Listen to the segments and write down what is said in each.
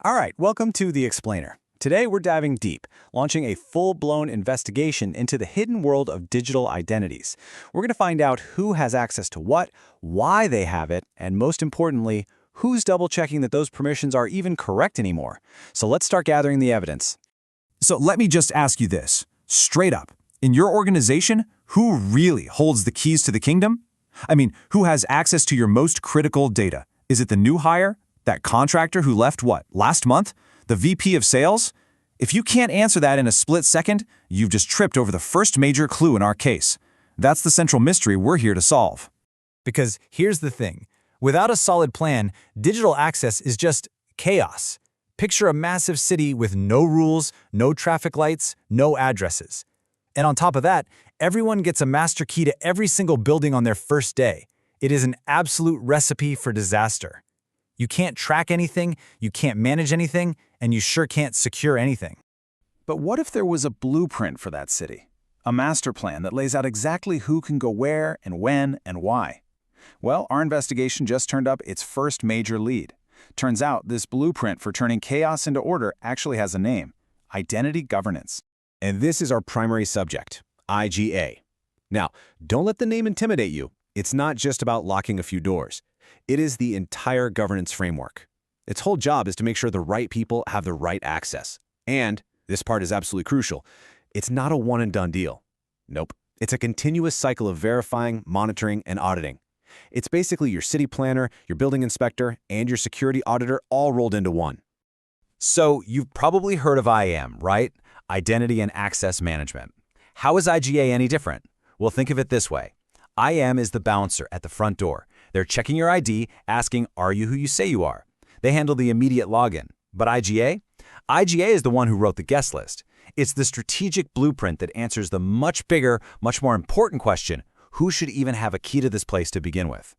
All right, welcome to The Explainer. Today we're diving deep, launching a full-blown investigation into the hidden world of digital identities. We're going to find out who has access to what, why they have it, and most importantly, who's double-checking that those permissions are even correct anymore. So let's start gathering the evidence. So let me just ask you this, straight up. In your organization, who really holds the keys to the kingdom? I mean, who has access to your most critical data? Is it the new hire? That contractor who left last month? The VP of sales? If you can't answer that in a split second, you've just tripped over the first major clue in our case. That's the central mystery we're here to solve. Because here's the thing. Without a solid plan, digital access is just chaos. Picture a massive city with no rules, no traffic lights, no addresses. And on top of that, everyone gets a master key to every single building on their first day. It is an absolute recipe for disaster. You can't track anything, you can't manage anything, and you sure can't secure anything. But what if there was a blueprint for that city? A master plan that lays out exactly who can go where and when and why? Well, our investigation just turned up its first major lead. Turns out this blueprint for turning chaos into order actually has a name: identity governance. And this is our primary subject, IGA. Now, don't let the name intimidate you. It's not just about locking a few doors. It is the entire governance framework. Its whole job is to make sure the right people have the right access. And, this part is absolutely crucial, it's not a one-and-done deal. Nope. It's a continuous cycle of verifying, monitoring, and auditing. It's basically your city planner, your building inspector, and your security auditor all rolled into one. So, you've probably heard of IAM, right? Identity and Access Management. How is IGA any different? Well, think of it this way. IAM is the bouncer at the front door. They're checking your ID, asking, are you who you say you are? They handle the immediate login. But IGA? IGA is the one who wrote the guest list. It's the strategic blueprint that answers the much bigger, much more important question: who should even have a key to this place to begin with?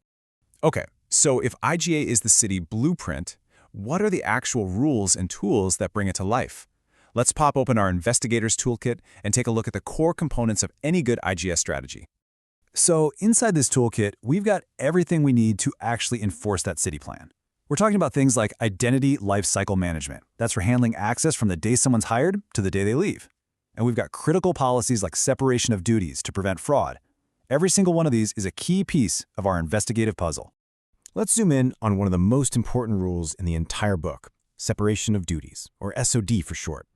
Okay, so if IGA is the city blueprint, what are the actual rules and tools that bring it to life? Let's pop open our Investigators Toolkit and take a look at the core components of any good IGS strategy. So inside this toolkit, we've got everything we need to actually enforce that city plan. We're talking about things like identity lifecycle management. That's for handling access from the day someone's hired to the day they leave. And we've got critical policies like separation of duties to prevent fraud. Every single one of these is a key piece of our investigative puzzle. Let's zoom in on one of the most important rules in the entire book: separation of duties, or SOD for short.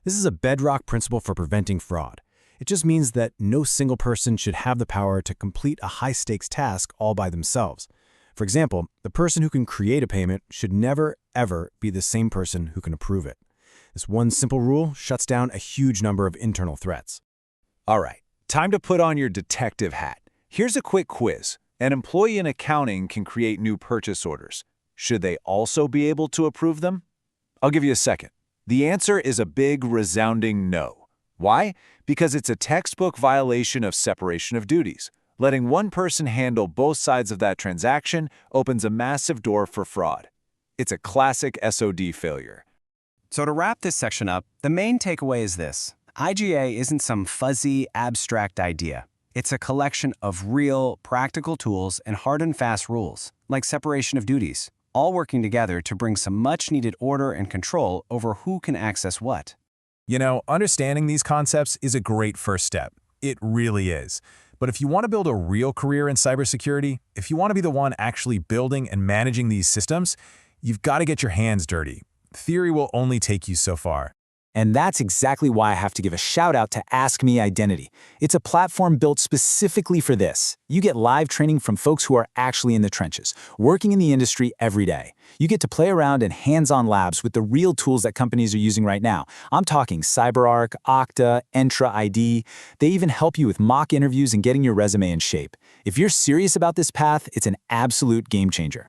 This is a bedrock principle for preventing fraud. It just means that no single person should have the power to complete a high-stakes task all by themselves. For example, the person who can create a payment should never, ever be the same person who can approve it. This one simple rule shuts down a huge number of internal threats. All right, time to put on your detective hat. Here's a quick quiz. An employee in accounting can create new purchase orders. Should they also be able to approve them? I'll give you a second. The answer is a big, resounding no. Why? Because it's a textbook violation of separation of duties. Letting one person handle both sides of that transaction opens a massive door for fraud. It's a classic SOD failure. So to wrap this section up, the main takeaway is this: IGA isn't some fuzzy, abstract idea. It's a collection of real, practical tools and hard and fast rules, like separation of duties, all working together to bring some much-needed order and control over who can access what. You know, understanding these concepts is a great first step. It really is. But if you want to build a real career in cybersecurity, if you want to be the one actually building and managing these systems, you've got to get your hands dirty. Theory will only take you so far. And that's exactly why I have to give a shout out to Askmeidentity. It's a platform built specifically for this. You get live training from folks who are actually in the trenches, working in the industry every day. You get to play around in hands-on labs with the real tools that companies are using right now. I'm talking CyberArk, Okta, Entra ID. They even help you with mock interviews and getting your resume in shape. If you're serious about this path, it's an absolute game changer.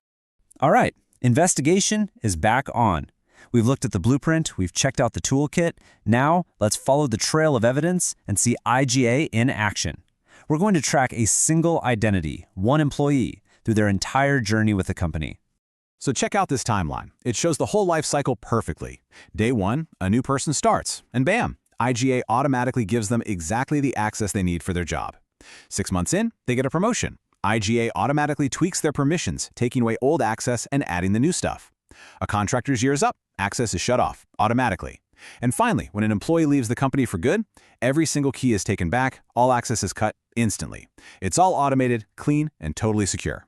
All right, investigation is back on. We've looked at the blueprint, we've checked out the toolkit. Now, let's follow the trail of evidence and see IGA in action. We're going to track a single identity, one employee, through their entire journey with the company. So check out this timeline. It shows the whole life cycle perfectly. Day 1, a new person starts, and bam, IGA automatically gives them exactly the access they need for their job. 6 months in, they get a promotion. IGA automatically tweaks their permissions, taking away old access and adding the new stuff. A contractor's year is up, access is shut off automatically. And finally, when an employee leaves the company for good, every single key is taken back, all access is cut instantly. It's all automated, clean, and totally secure.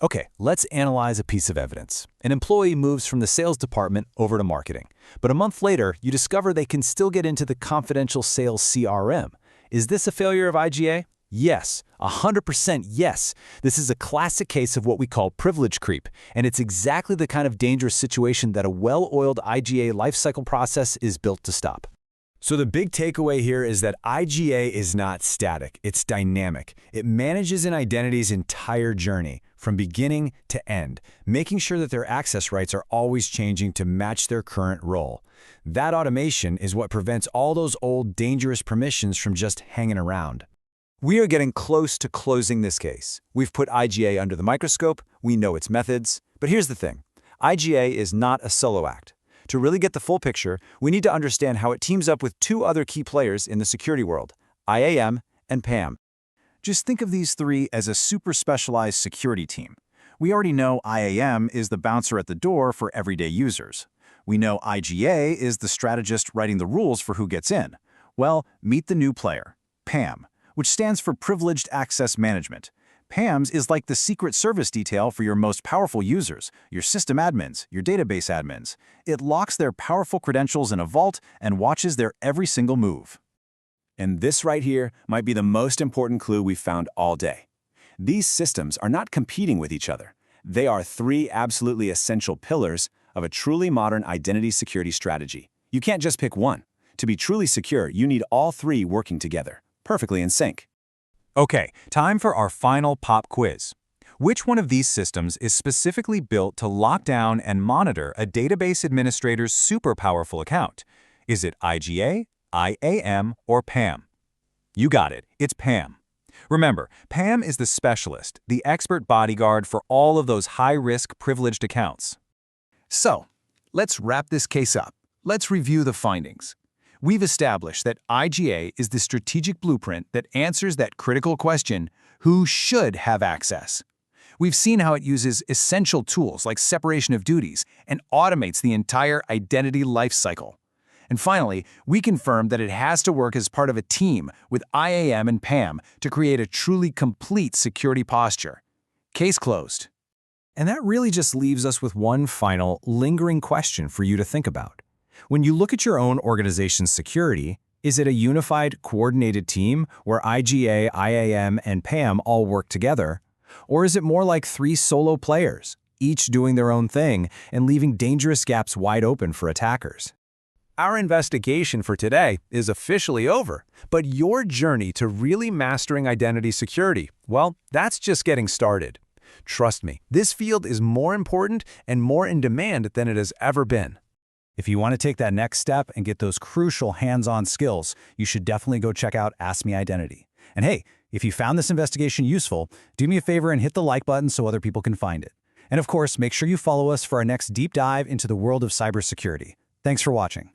Okay, let's analyze a piece of evidence. An employee moves from the sales department over to marketing, but a month later, you discover they can still get into the confidential sales CRM. Is this a failure of IGA? Yes, 100% yes. This is a classic case of what we call privilege creep, and it's exactly the kind of dangerous situation that a well-oiled IGA lifecycle process is built to stop. So the big takeaway here is that IGA is not static, it's dynamic. It manages an identity's entire journey, from beginning to end, making sure that their access rights are always changing to match their current role. That automation is what prevents all those old, dangerous permissions from just hanging around. We are getting close to closing this case. We've put IGA under the microscope, we know its methods, but here's the thing. IGA is not a solo act. To really get the full picture, we need to understand how it teams up with two other key players in the security world, IAM and PAM. Just think of these three as a super specialized security team. We already know IAM is the bouncer at the door for everyday users. We know IGA is the strategist writing the rules for who gets in. Well, meet the new player, PAM, which stands for Privileged Access Management. PAMS is like the secret service detail for your most powerful users, your system admins, your database admins. It locks their powerful credentials in a vault and watches their every single move. And this right here might be the most important clue we've found all day. These systems are not competing with each other. They are three absolutely essential pillars of a truly modern identity security strategy. You can't just pick one. To be truly secure, you need all three working together, perfectly in sync. Okay, time for our final pop quiz. Which one of these systems is specifically built to lock down and monitor a database administrator's super powerful account? Is it IGA, IAM, or PAM? You got it, it's PAM. Remember, PAM is the specialist, the expert bodyguard for all of those high-risk privileged accounts. So, let's wrap this case up. Let's review the findings. We've established that IGA is the strategic blueprint that answers that critical question, who should have access? We've seen how it uses essential tools like separation of duties and automates the entire identity lifecycle. And finally, we confirmed that it has to work as part of a team with IAM and PAM to create a truly complete security posture. Case closed. And that really just leaves us with one final, lingering question for you to think about. When you look at your own organization's security, is it a unified, coordinated team where IGA, IAM, and PAM all work together? Or is it more like three solo players, each doing their own thing and leaving dangerous gaps wide open for attackers? Our investigation for today is officially over, but your journey to really mastering identity security, well, that's just getting started. Trust me, this field is more important and more in demand than it has ever been. If you want to take that next step and get those crucial hands-on skills, you should definitely go check out Askmeidentity. And hey, if you found this investigation useful, do me a favor and hit the like button so other people can find it. And of course, make sure you follow us for our next deep dive into the world of cybersecurity. Thanks for watching.